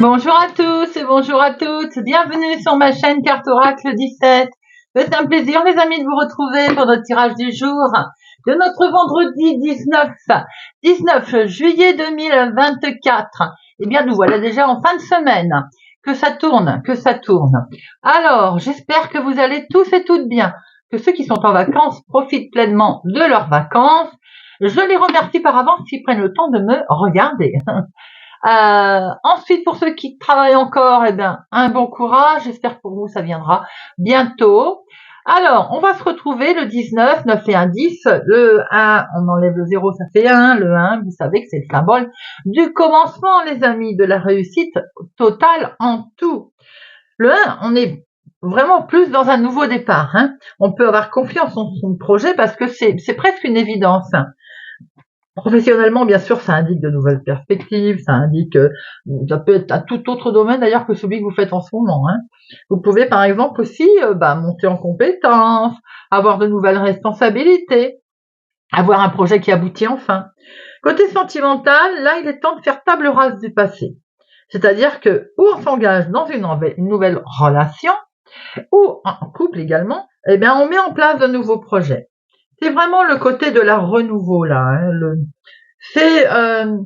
Bonjour à tous et bonjour à toutes, bienvenue sur ma chaîne Carte Oracle 17. C'est un plaisir les amis de vous retrouver pour notre tirage du jour de notre vendredi 19 juillet 2024. Eh bien nous voilà déjà en fin de semaine, que ça tourne. Alors j'espère que vous allez tous et toutes bien, que ceux qui sont en vacances profitent pleinement de leurs vacances. Je les remercie par avance s'ils prennent le temps de me regarder. Ensuite, pour ceux qui travaillent encore, eh bien, un bon courage. J'espère que pour vous, ça viendra bientôt. Alors, on va se retrouver le 19, 9 et 1, 10. Le 1, on enlève le 0, ça fait 1. Le 1, vous savez que c'est le symbole du commencement, les amis, de la réussite totale en tout. Le 1, on est vraiment plus dans un nouveau départ. On peut avoir confiance en son projet parce que c'est presque une évidence. Professionnellement, bien sûr, ça indique de nouvelles perspectives, ça indique, ça peut être à tout autre domaine d'ailleurs que celui que vous faites en ce moment. Vous pouvez par exemple aussi monter en compétences, avoir de nouvelles responsabilités, avoir un projet qui aboutit enfin. Côté sentimental, là, il est temps de faire table rase du passé. C'est-à-dire que, ou on s'engage dans une nouvelle relation, ou en couple également, eh bien, on met en place de nouveaux projets. C'est vraiment le côté de la renouveau là. C'est un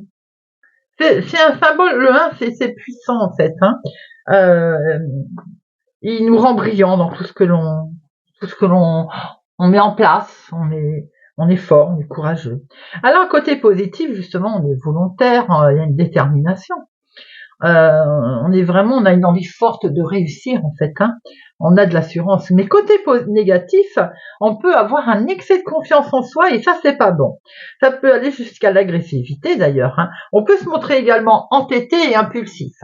symbole. Le 1, c'est puissant en fait. Il nous rend brillants dans tout ce que l'on met en place. On est fort, on est courageux. Alors côté positif, justement, on est volontaire, il y a une détermination. On a une envie forte de réussir en fait. On a de l'assurance. Mais côté négatif, on peut avoir un excès de confiance en soi et ça c'est pas bon. Ça peut aller jusqu'à l'agressivité d'ailleurs. On peut se montrer également entêté et impulsif.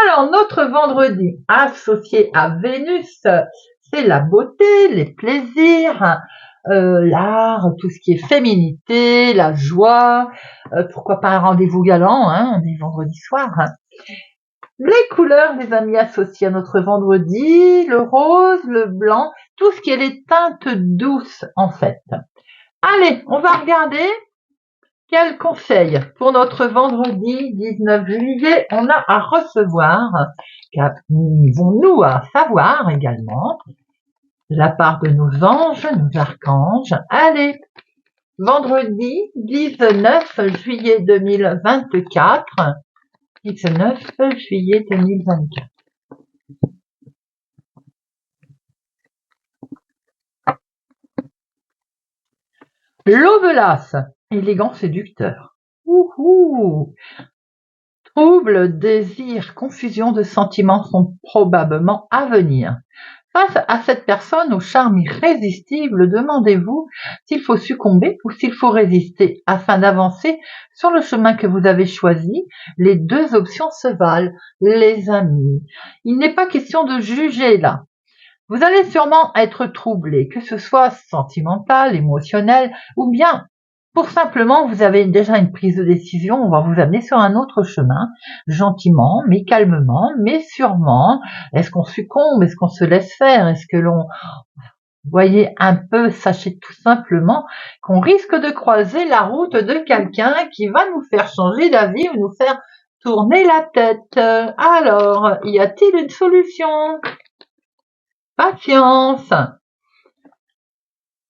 Alors notre vendredi associé à Vénus, c'est la beauté, les plaisirs, l'art, tout ce qui est féminité, la joie, pourquoi pas un rendez-vous galant, on est vendredi soir. Les couleurs, les amis, associées à notre vendredi, le rose, le blanc, tout ce qui est les teintes douces en fait. Allez, on va regarder quels conseils pour notre vendredi 19 juillet on a à recevoir, qu'avons-nous à savoir également de la part de nos anges, nos archanges. Allez, vendredi 19 juillet 2024. 19 juillet 2024. Lovelace, élégant séducteur. Trouble, désir, confusion de sentiments sont probablement à venir. Face à cette personne au charme irrésistible, demandez-vous s'il faut succomber ou s'il faut résister afin d'avancer sur le chemin que vous avez choisi. Les deux options se valent, les amis. Il n'est pas question de juger là. Vous allez sûrement être troublé, que ce soit sentimental, émotionnel, ou bien pour simplement vous avez déjà une prise de décision, on va vous amener sur un autre chemin, gentiment, mais calmement, mais sûrement. Est-ce qu'on succombe? Est-ce qu'on se laisse faire? Est-ce que l'on... Voyez un peu, sachez tout simplement qu'on risque de croiser la route de quelqu'un qui va nous faire changer d'avis ou nous faire tourner la tête. Alors, y a-t-il une solution? Patience.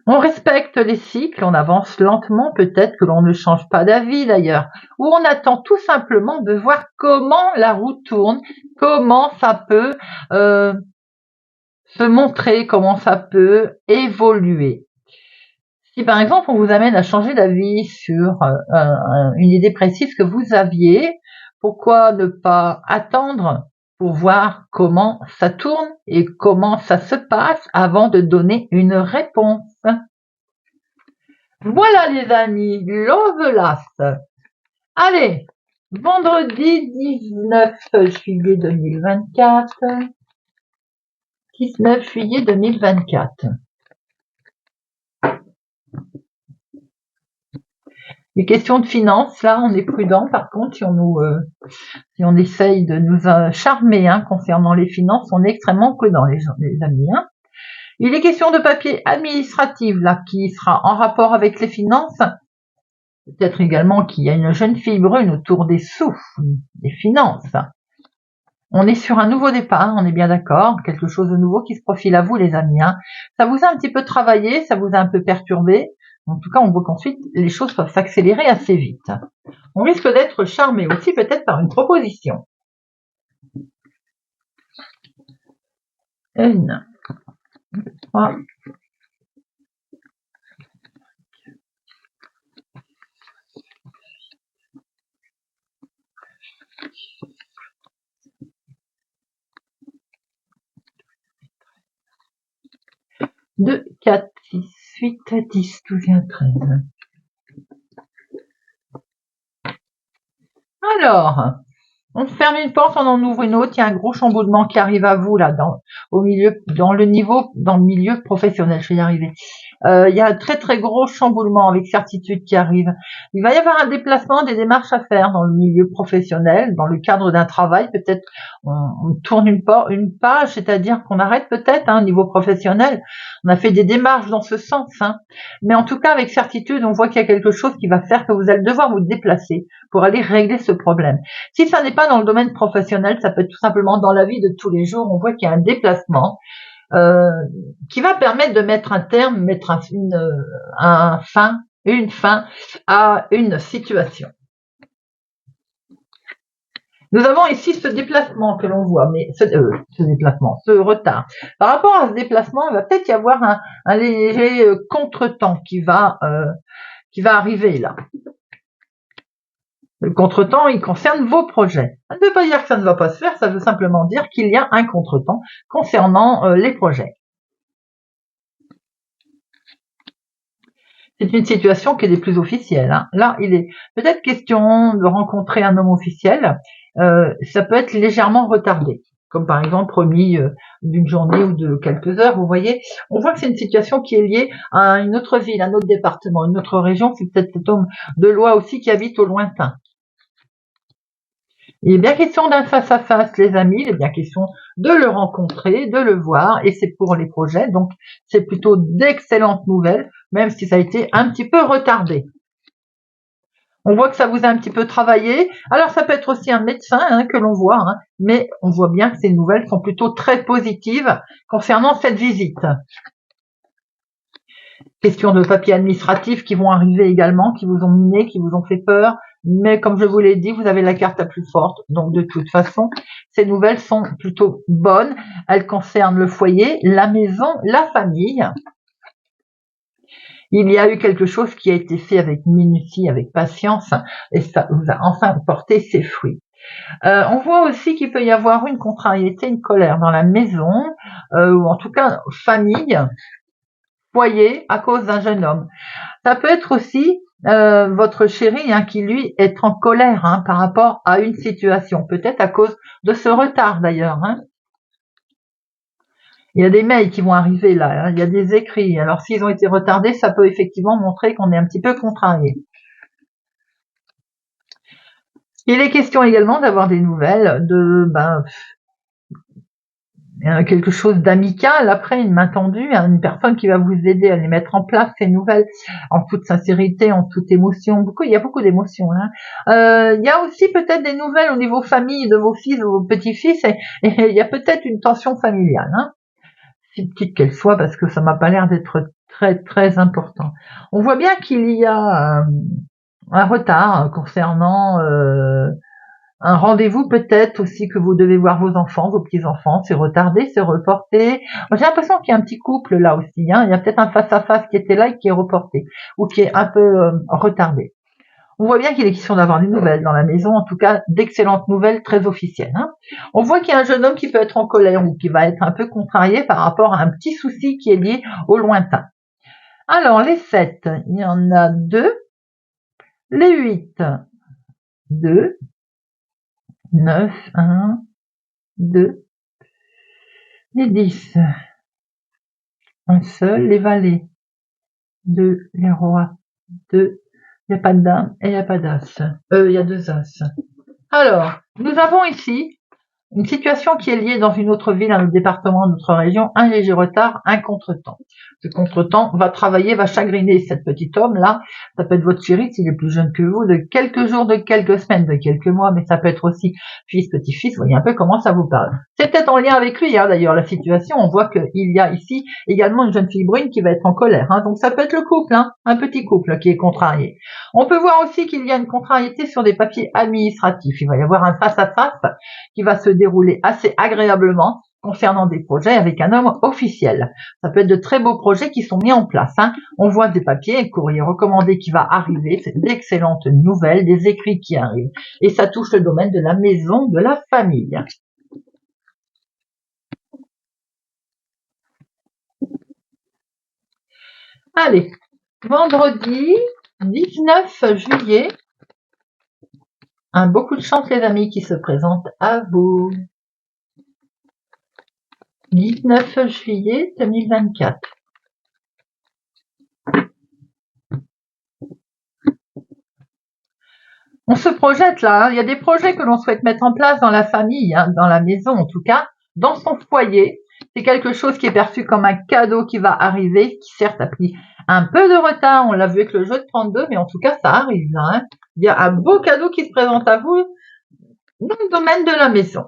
On respecte les cycles, on avance lentement, peut-être que l'on ne change pas d'avis d'ailleurs, ou on attend tout simplement de voir comment la roue tourne, comment ça peut se montrer, comment ça peut évoluer. Si par exemple on vous amène à changer d'avis sur une idée précise que vous aviez, pourquoi ne pas attendre pour voir comment ça tourne et comment ça se passe avant de donner une réponse. Voilà les amis, Lovelace. Allez, vendredi 19 juillet 2024. 19 juillet 2024. Les questions de finances, là, on est prudent. Par contre, si on essaye de nous charmer concernant les finances, on est extrêmement prudent, les amis. Il est question de papier administratif, là, qui sera en rapport avec les finances. Peut-être également qu'il y a une jeune fille brune autour des sous, des finances. On est sur un nouveau départ, on est bien d'accord, quelque chose de nouveau qui se profile à vous les amis. Hein. Ça vous a un petit peu travaillé, ça vous a un peu perturbé. En tout cas, on voit qu'ensuite, les choses peuvent s'accélérer assez vite. On risque d'être charmé aussi peut-être par une proposition. 1, 2, 3, 2, 4, 6, 8, 10, 12, 13. Alors, on ferme une porte, on en ouvre une autre. Il y a un gros chamboulement qui arrive à vous là, dans le milieu professionnel. Je vais y arriver. Il y a un très très gros chamboulement avec certitude qui arrive. Il va y avoir un déplacement, des démarches à faire dans le milieu professionnel, dans le cadre d'un travail. Peut-être on tourne une page, c'est-à-dire qu'on arrête peut-être au niveau professionnel. On a fait des démarches dans ce sens, hein. Mais en tout cas, avec certitude, on voit qu'il y a quelque chose qui va faire que vous allez devoir vous déplacer pour aller régler ce problème. Si ça n'est pas dans le domaine professionnel, ça peut être tout simplement dans la vie de tous les jours. On voit qu'il y a un déplacement qui va permettre de mettre un terme, mettre une fin à une situation. Nous avons ici ce déplacement que l'on voit, mais ce retard. Par rapport à ce déplacement, il va peut-être y avoir un léger contretemps qui va arriver là. Le contretemps, il concerne vos projets. Ça ne veut pas dire que ça ne va pas se faire, ça veut simplement dire qu'il y a un contretemps concernant les projets. C'est une situation qui est des plus officielles. Hein. Là, il est peut-être question de rencontrer un homme officiel. Ça peut être légèrement retardé, comme par exemple promis d'une journée ou de quelques heures. Vous voyez, on voit que c'est une situation qui est liée à une autre ville, un autre département, une autre région. C'est peut-être cet homme de loi aussi qui habite au lointain. Il est bien question d'un face-à-face, les amis, il est bien question de le rencontrer, de le voir, et c'est pour les projets, donc c'est plutôt d'excellentes nouvelles, même si ça a été un petit peu retardé. On voit que ça vous a un petit peu travaillé. Alors ça peut être aussi un médecin que l'on voit, mais on voit bien que ces nouvelles sont plutôt très positives concernant cette visite. Question de papiers administratifs qui vont arriver également, qui vous ont miné, qui vous ont fait peur. Mais comme je vous l'ai dit, vous avez la carte la plus forte. Donc de toute façon, ces nouvelles sont plutôt bonnes. Elles concernent le foyer, la maison, la famille. Il y a eu quelque chose qui a été fait avec minutie, avec patience, et ça vous a enfin porté ses fruits. On voit aussi qu'il peut y avoir une contrariété, une colère dans la maison, ou en tout cas famille, foyer, à cause d'un jeune homme. Ça peut être aussi votre chéri qui lui est en colère par rapport à une situation, peut-être à cause de ce retard d'ailleurs. Il y a des mails qui vont arriver là, il y a des écrits. Alors s'ils ont été retardés, ça peut effectivement montrer qu'on est un petit peu contrarié. Il est question également d'avoir des nouvelles de quelque chose d'amical, après une main tendue, une personne qui va vous aider à les mettre en place, ces nouvelles, en toute sincérité, en toute émotion. Il y a beaucoup d'émotions. Il y a aussi peut-être des nouvelles au niveau famille de vos fils, de vos petits-fils, et il y a peut-être une tension familiale, si petite qu'elle soit, parce que ça m'a pas l'air d'être très très important. On voit bien qu'il y a un retard concernant un rendez-vous peut-être aussi que vous devez voir vos enfants, vos petits-enfants, c'est retardé, c'est reporté. J'ai l'impression qu'il y a un petit couple là aussi. Il y a peut-être un face-à-face qui était là et qui est reporté ou qui est un peu retardé. On voit bien qu'il est question d'avoir des nouvelles dans la maison, en tout cas d'excellentes nouvelles très officielles. On voit qu'il y a un jeune homme qui peut être en colère ou qui va être un peu contrarié par rapport à un petit souci qui est lié au lointain. Alors les 7, il y en a 2. Les 8, 2. 9, 1, 2. Les 10, un seul. Les valets, 2. Les rois, 2. Il n'y a pas de dame et il n'y a pas d'as. Il y a 2 as. Alors, nous avons ici une situation qui est liée dans une autre ville, un autre département, une autre région, un léger retard, un contretemps. Ce contretemps va travailler, va chagriner cet petit homme-là. Ça peut être votre chéri s'il est plus jeune que vous, de quelques jours, de quelques semaines, de quelques mois, mais ça peut être aussi fils, petit-fils. Vous voyez un peu comment ça vous parle. C'est peut-être en lien avec lui, hein, d'ailleurs, la situation. On voit qu'il y a ici également une jeune fille brune qui va être en colère. Hein. Donc ça peut être le couple, hein, un petit couple qui est contrarié. On peut voir aussi qu'il y a une contrariété sur des papiers administratifs. Il va y avoir un face-à-face qui va se dérouler assez agréablement concernant des projets avec un homme officiel. Ça peut être de très beaux projets qui sont mis en place. Hein. On voit des papiers, un courrier recommandé qui va arriver, c'est d'excellentes nouvelles, des écrits qui arrivent. Et ça touche le domaine de la maison, de la famille. Allez, vendredi 19 juillet, beaucoup de chance les amis qui se présentent à vous. 19 juillet 2024. On se projette là, hein. Il y a des projets que l'on souhaite mettre en place dans la famille, hein, dans la maison en tout cas, dans son foyer. C'est quelque chose qui est perçu comme un cadeau qui va arriver, qui certes a pris un peu de retard, on l'a vu avec le jeu de 32, mais en tout cas ça arrive là. Hein. Il y a un beau cadeau qui se présente à vous dans le domaine de la maison.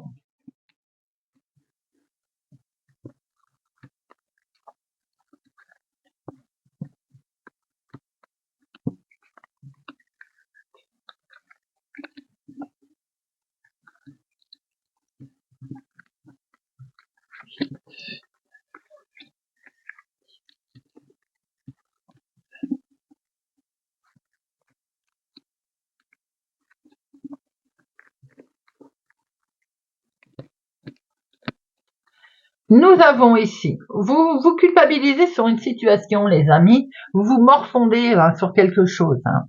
Nous avons ici, vous vous culpabilisez sur une situation, les amis, vous vous morfondez hein, sur quelque chose, hein.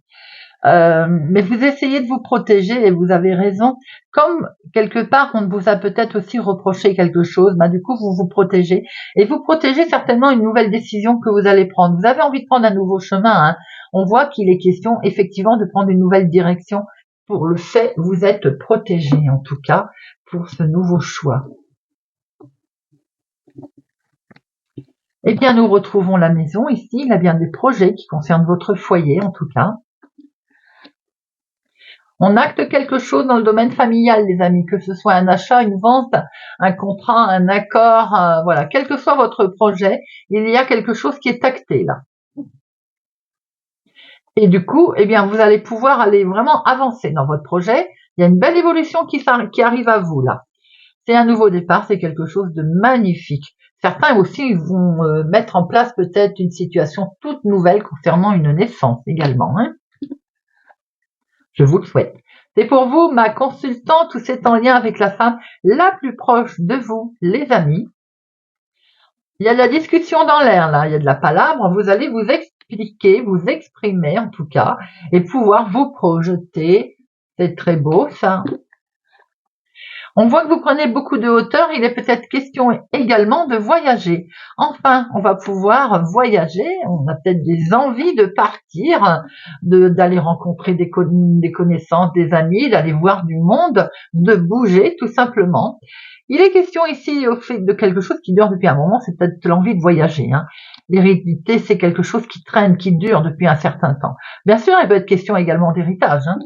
Mais vous essayez de vous protéger et vous avez raison. Comme quelque part on vous a peut-être aussi reproché quelque chose, bah du coup vous vous protégez et vous protégez certainement une nouvelle décision que vous allez prendre. Vous avez envie de prendre un nouveau chemin. Hein. On voit qu'il est question effectivement de prendre une nouvelle direction. Pour le fait, vous êtes protégé en tout cas pour ce nouveau choix. Eh bien, nous retrouvons la maison ici. Il y a bien des projets qui concernent votre foyer, en tout cas. On acte quelque chose dans le domaine familial, les amis, que ce soit un achat, une vente, un contrat, un accord, voilà, quel que soit votre projet, il y a quelque chose qui est acté là. Et du coup, eh bien, vous allez pouvoir aller vraiment avancer dans votre projet. Il y a une belle évolution qui arrive à vous là. C'est un nouveau départ, c'est quelque chose de magnifique. Certains aussi vont mettre en place peut-être une situation toute nouvelle concernant une naissance également. Hein. Je vous le souhaite. C'est pour vous, ma consultante, tout c'est en lien avec la femme la plus proche de vous, les amis. Il y a de la discussion dans l'air, là. Il y a de la palabre. Vous allez vous expliquer, vous exprimer, en tout cas, et pouvoir vous projeter. C'est très beau, ça. On voit que vous prenez beaucoup de hauteur, il est peut-être question également de voyager. Enfin, on va pouvoir voyager, on a peut-être des envies de partir, d'aller rencontrer des connaissances, des amis, d'aller voir du monde, de bouger tout simplement. Il est question ici au fait de quelque chose qui dure depuis un moment, c'est peut-être l'envie de voyager. Hein. L'hérédité, c'est quelque chose qui traîne, qui dure depuis un certain temps. Bien sûr, il peut être question également d'héritage. Hein.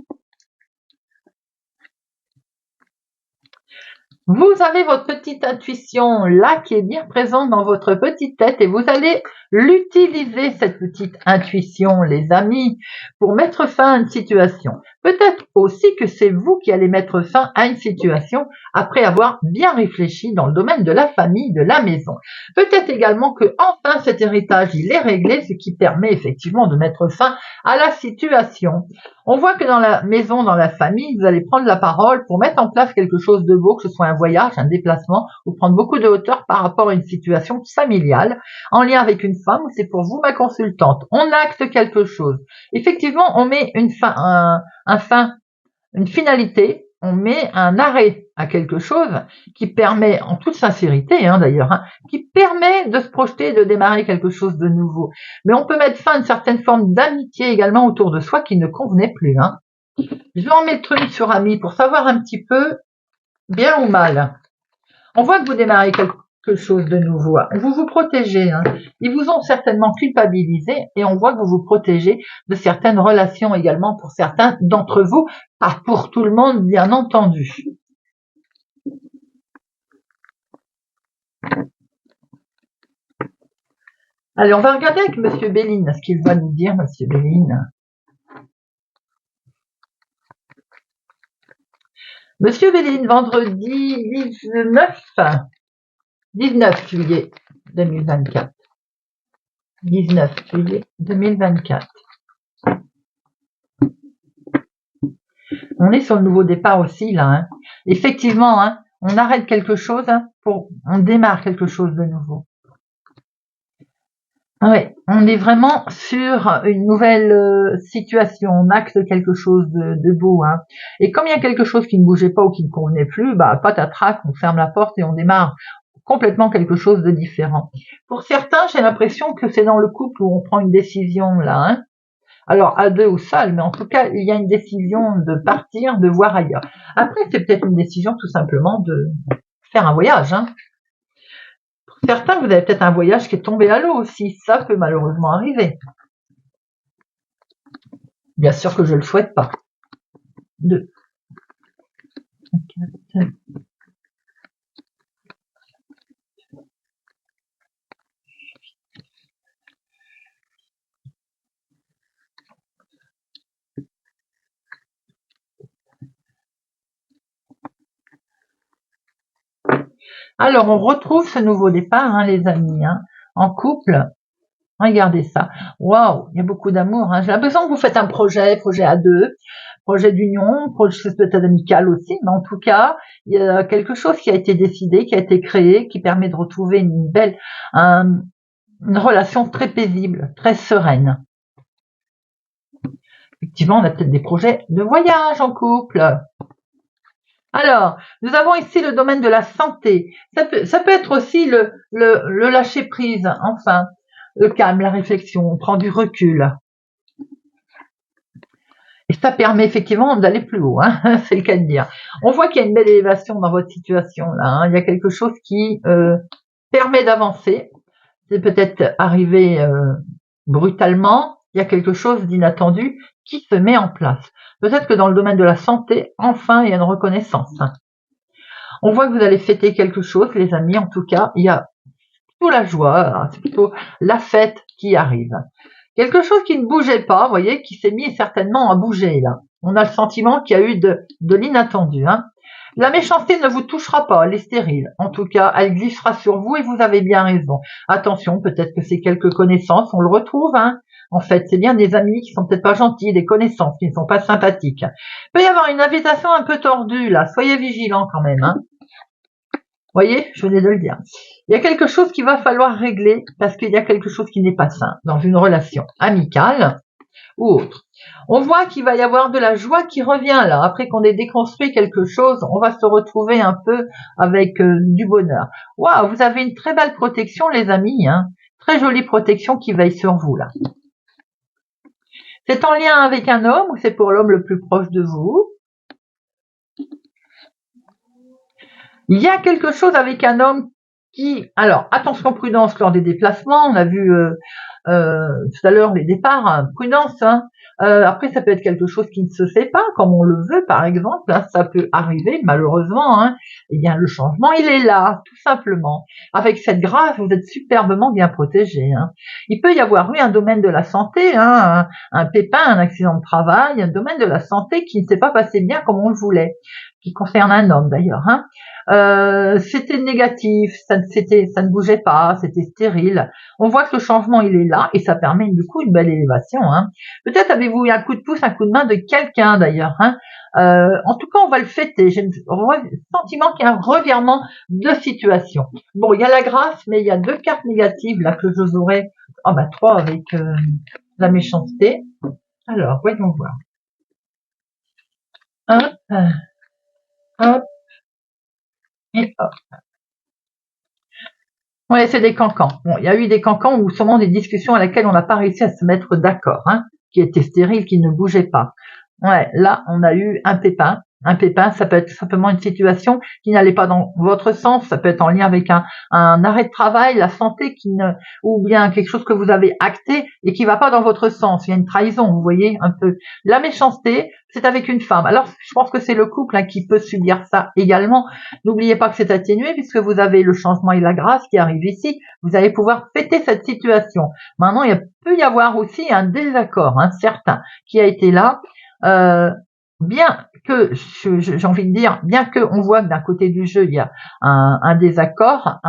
Vous avez votre petite intuition là qui est bien présente dans votre petite tête et vous allez l'utiliser cette petite intuition les amis pour mettre fin à une situation. Peut-être aussi que c'est vous qui allez mettre fin à une situation après avoir bien réfléchi dans le domaine de la famille, de la maison. Peut-être également que enfin cet héritage il est réglé, ce qui permet effectivement de mettre fin à la situation. On voit que dans la maison, dans la famille, vous allez prendre la parole pour mettre en place quelque chose de beau, que ce soit un voyage, un déplacement, ou prendre beaucoup de hauteur par rapport à une situation familiale, en lien avec une femme, c'est pour vous ma consultante. On acte quelque chose. Effectivement, on met une finalité, on met un arrêt à quelque chose qui permet, en toute sincérité d'ailleurs, qui permet de se projeter, de démarrer quelque chose de nouveau. Mais on peut mettre fin à une certaine forme d'amitié également autour de soi qui ne convenait plus. Je vais en mettre une sur ami pour savoir un petit peu bien ou mal. On voit que vous démarrez quelque chose de nouveau. Vous vous protégez. Hein. Ils vous ont certainement culpabilisé et on voit que vous vous protégez de certaines relations également pour certains d'entre vous, pas pour tout le monde, bien entendu. Allez, on va regarder avec Monsieur Béline ce qu'il va nous dire, Monsieur Béline. Monsieur Béline, vendredi 19 juillet 2024. 19 juillet 2024. On est sur le nouveau départ aussi, là. Hein. Effectivement, hein, on arrête quelque chose, hein, on démarre quelque chose de nouveau. Ouais, on est vraiment sur une nouvelle situation, on acte quelque chose de beau. Hein. Et comme il y a quelque chose qui ne bougeait pas ou qui ne convenait plus, bah patatras, on ferme la porte et on démarre complètement quelque chose de différent. Pour certains, j'ai l'impression que c'est dans le couple où on prend une décision là. Hein. Alors à deux ou seul, mais en tout cas, il y a une décision de partir, de voir ailleurs. Après, c'est peut-être une décision tout simplement de faire un voyage. Hein. Certains, vous avez peut-être un voyage qui est tombé à l'eau aussi. Ça peut malheureusement arriver. Bien sûr que je ne le souhaite pas. 2, 4, alors, on retrouve ce nouveau départ, hein, les amis, hein, en couple. Regardez ça. Waouh, il y a beaucoup d'amour. Hein. J'ai l'impression que vous faites un projet à deux, projet d'union, projet peut-être amical aussi, mais en tout cas, il y a quelque chose qui a été décidé, qui a été créé, qui permet de retrouver une relation très paisible, très sereine. Effectivement, on a peut-être des projets de voyage en couple. Alors, nous avons ici le domaine de la santé. Ça peut être aussi le lâcher prise, enfin, le calme, la réflexion, on prend du recul. Et ça permet effectivement d'aller plus haut, hein, c'est le cas de dire. On voit qu'il y a une belle élévation dans votre situation là. Hein. Il y a quelque chose qui permet d'avancer. C'est peut-être arrivé brutalement. Il y a quelque chose d'inattendu qui se met en place. Peut-être que dans le domaine de la santé, enfin, il y a une reconnaissance. On voit que vous allez fêter quelque chose, les amis. En tout cas, il y a plutôt la joie, c'est plutôt la fête qui arrive. Quelque chose qui ne bougeait pas, vous voyez, qui s'est mis certainement à bouger, là. On a le sentiment qu'il y a eu de l'inattendu. Hein. La méchanceté ne vous touchera pas, elle est stérile. En tout cas, elle glissera sur vous et vous avez bien raison. Attention, peut-être que c'est quelques connaissances, on le retrouve, hein. En fait, c'est bien des amis qui sont peut-être pas gentils, des connaissances qui ne sont pas sympathiques. Il peut y avoir une invitation un peu tordue, là. Soyez vigilants quand même, hein. Vous voyez, je venais de le dire. Il y a quelque chose qu'il va falloir régler parce qu'il y a quelque chose qui n'est pas sain dans une relation amicale ou autre. On voit qu'il va y avoir de la joie qui revient là. Après qu'on ait déconstruit quelque chose, on va se retrouver un peu avec du bonheur. Waouh, vous avez une très belle protection les amis. Hein. Très jolie protection qui veille sur vous là. C'est en lien avec un homme ou c'est pour l'homme le plus proche de vous? Il y a quelque chose avec un homme qui... Alors, attention, prudence lors des déplacements. On a vu tout à l'heure les départs. Hein, prudence. Hein. Après, ça peut être quelque chose qui ne se fait pas, comme on le veut, par exemple. Hein, ça peut arriver, malheureusement. Hein. Eh bien, le changement, il est là, tout simplement. Avec cette grâce, vous êtes superbement bien protégé. Hein. Il peut y avoir eu un domaine de la santé, hein, un pépin, un accident de travail, un domaine de la santé qui ne s'est pas passé bien comme on le voulait, qui concerne un homme d'ailleurs. Hein. C'était négatif, ça ne bougeait pas, c'était stérile. On voit que le changement il est là et ça permet du coup une belle élévation. Hein. Peut-être avez-vous eu un coup de pouce, un coup de main de quelqu'un d'ailleurs. Hein. En tout cas, on va le fêter. J'ai le sentiment qu'il y a un revirement de situation. Bon, il y a la grâce, mais il y a 2 cartes négatives là que je aurais. Ah bah 3 avec la méchanceté. Alors, voyons voir. Hop. Et hop. Ouais, c'est des cancans. Bon, il y a eu des cancans ou sûrement des discussions à laquelle on n'a pas réussi à se mettre d'accord, hein, qui étaient stériles, qui ne bougeaient pas. Ouais, là, on a eu un pépin, Un pépin, ça peut être simplement une situation qui n'allait pas dans votre sens, ça peut être en lien avec un arrêt de travail, la santé ou bien quelque chose que vous avez acté et qui va pas dans votre sens. Il y a une trahison, vous voyez un peu. La méchanceté, c'est avec une femme. Alors, je pense que c'est le couple qui peut subir ça également. N'oubliez pas que c'est atténué puisque vous avez le changement et la grâce qui arrivent ici. Vous allez pouvoir fêter cette situation. Maintenant, il peut y avoir aussi un désaccord, certain, qui a été là. Bien que, j'ai envie de dire, bien que on voit que d'un côté du jeu, il y a un désaccord,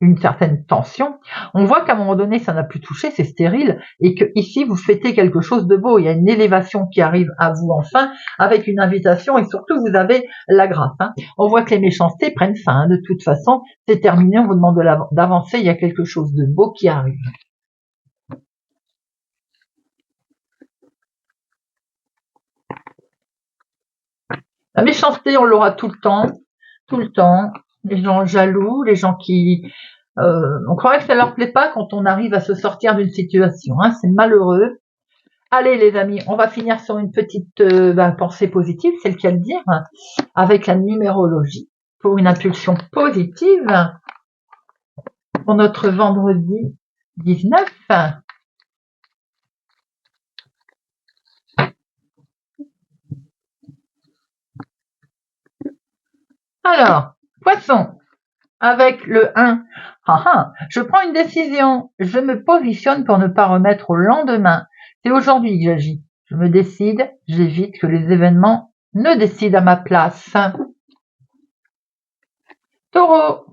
une certaine tension, on voit qu'à un moment donné, ça n'a plus touché, c'est stérile, et que ici, vous fêtez quelque chose de beau. Il y a une élévation qui arrive à vous enfin, avec une invitation, et surtout, vous avez la grâce. On voit que les méchancetés prennent fin. De toute façon, c'est terminé, on vous demande d'avancer, il y a quelque chose de beau qui arrive. La méchanceté, on l'aura tout le temps, tout le temps. Les gens jaloux, les gens qui... on croirait que ça leur plaît pas quand on arrive à se sortir d'une situation. C'est malheureux. Allez les amis, on va finir sur une petite pensée positive, c'est le cas de dire, avec la numérologie, pour une impulsion positive pour notre vendredi 19. Alors, Poisson, avec le 1, je prends une décision, je me positionne pour ne pas remettre au lendemain. C'est aujourd'hui que j'agis. Je me décide, j'évite que les événements ne décident à ma place. Taureau,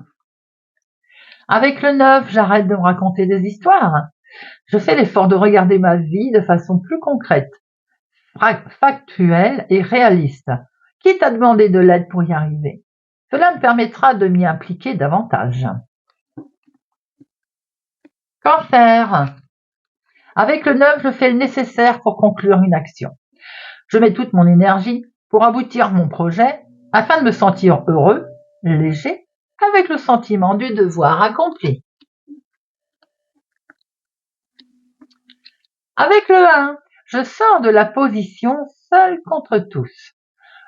avec le 9, j'arrête de me raconter des histoires. Je fais l'effort de regarder ma vie de façon plus concrète, factuelle et réaliste, quitte à demander de l'aide pour y arriver. Cela me permettra de m'y impliquer davantage. Cancer. Avec le 9, je fais le nécessaire pour conclure une action. Je mets toute mon énergie pour aboutir mon projet afin de me sentir heureux, léger, avec le sentiment du devoir accompli. Avec le 1, je sors de la position seul contre tous.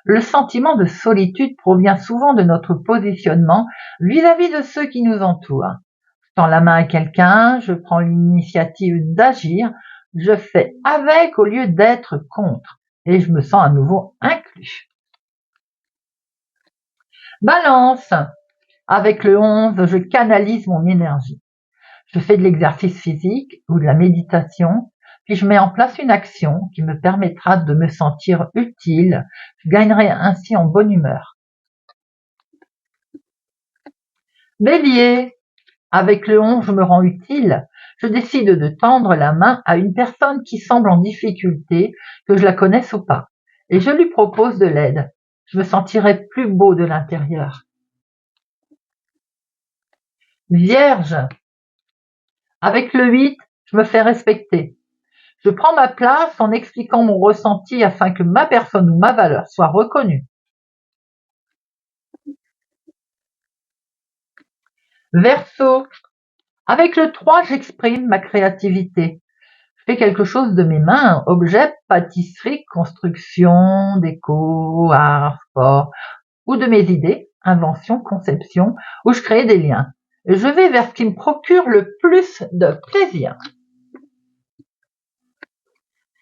Le sentiment de solitude provient souvent de notre positionnement vis-à-vis de ceux qui nous entourent. Je tends la main à quelqu'un, je prends l'initiative d'agir, je fais avec au lieu d'être contre, et je me sens à nouveau inclus. Balance. Avec le 11, je canalise mon énergie. Je fais de l'exercice physique ou de la méditation, puis je mets en place une action qui me permettra de me sentir utile. Je gagnerai ainsi en bonne humeur. Bélier. Avec le 11, je me rends utile. Je décide de tendre la main à une personne qui semble en difficulté, que je la connaisse ou pas, et je lui propose de l'aide. Je me sentirai plus beau de l'intérieur. Vierge. Avec le 8, je me fais respecter. Je prends ma place en expliquant mon ressenti afin que ma personne ou ma valeur soit reconnue. Verseau. Avec le 3, j'exprime ma créativité. Je fais quelque chose de mes mains, objet, pâtisserie, construction, déco, art, sport, ou de mes idées, invention, conception, où je crée des liens. Je vais vers ce qui me procure le plus de plaisir.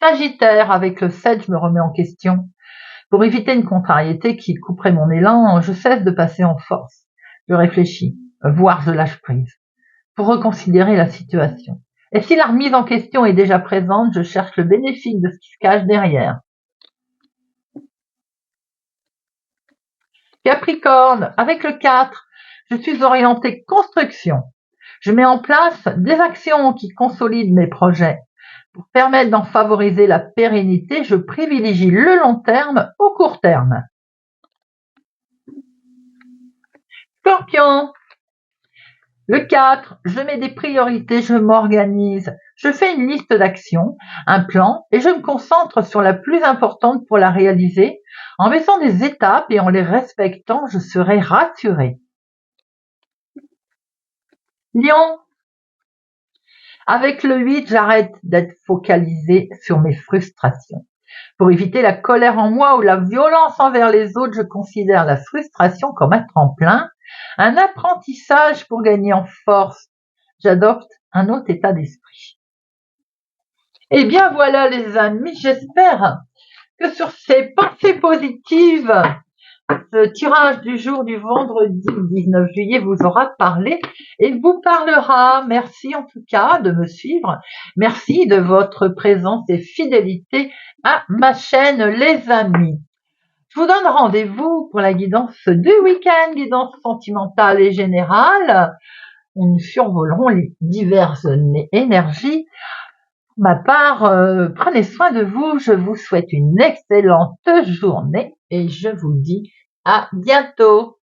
Sagittaire, avec le 7, je me remets en question. Pour éviter une contrariété qui couperait mon élan, je cesse de passer en force. Je réfléchis, voire je lâche prise, pour reconsidérer la situation. Et si la remise en question est déjà présente, je cherche le bénéfice de ce qui se cache derrière. Capricorne, avec le 4, je suis orientée construction. Je mets en place des actions qui consolident mes projets. Pour permettre d'en favoriser la pérennité, je privilégie le long terme au court terme. Scorpion. Le 4, je mets des priorités, je m'organise, je fais une liste d'actions, un plan, et je me concentre sur la plus importante pour la réaliser. En mettant des étapes et en les respectant, je serai rassurée. Lion. Avec le 8, j'arrête d'être focalisée sur mes frustrations. Pour éviter la colère en moi ou la violence envers les autres, je considère la frustration comme un tremplin, un apprentissage pour gagner en force. J'adopte un autre état d'esprit. Eh bien voilà les amis, j'espère que sur ces pensées positives, ce tirage du jour du vendredi 19 juillet vous aura parlé et vous parlera. Merci en tout cas de me suivre. Merci de votre présence et fidélité à ma chaîne les amis. Je vous donne rendez-vous pour la guidance du week-end, guidance sentimentale et générale, où nous survolerons les diverses énergies. Pour ma part, prenez soin de vous, je vous souhaite une excellente journée et je vous dis à bientôt.